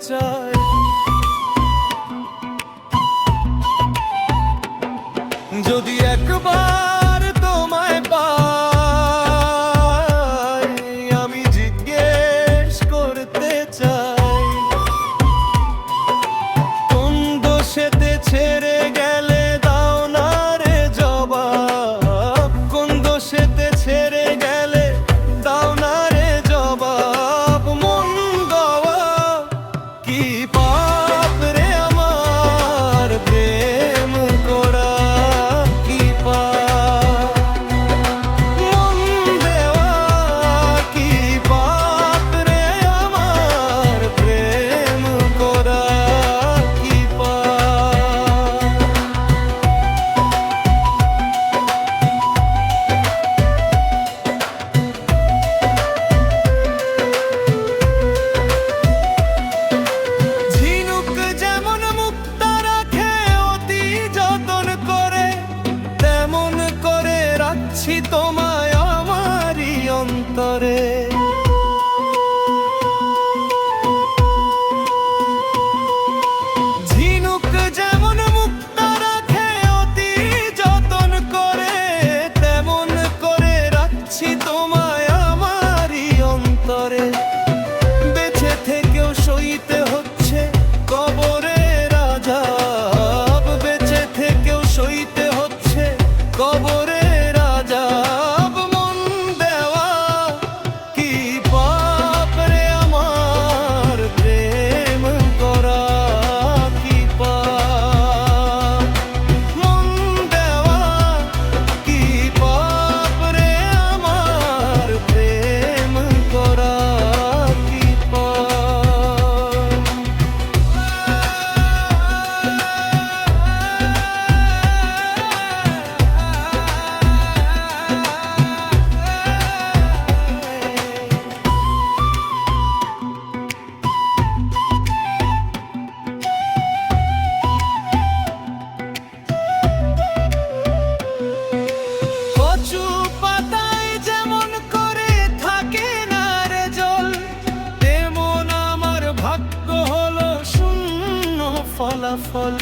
চায়। যদি একবার তোমায় পাই, আমি জিজ্ঞেস করতে চাই, কোন দোষেতে ছেড়ে গেলে দাও না রে জবাব, কোন দোষেতে ছেড়ে গেলে দাও না রে জবাব। মন গাওয়া কি পাপ রে আমার, প্রেম করা কি পাপ, মন দেওয়া কি পাপ রে আমার, প্রেম করা কি পাপ। ঝিনুক যেমন মুক্তা রাখে অতি যতন করে, তেমন করে রাখছি তোমায় আমারই অন্তরে। ঝিনুক যেমন মুক্তা রাখে অতি যতন করে, তেমন করে রাখছি তোমায় আমারই অন্তরে। বেঁচে থেকেও সইতে হচ্ছে কবরের আযাব, বেঁচে থেকেও সইতে হচ্ছে কবরের আযাব। মন দেওয়া কি পাপ রে আমার, প্রেম করা কি পাপ, মন দেওয়া কি পাপ রে আমার, প্রেম করা কি পাপ। কচু পাতায় যেমন করে থাকে না রে জল, তেমন আমার ভাগ্য হলো শূন্য ফলাফল।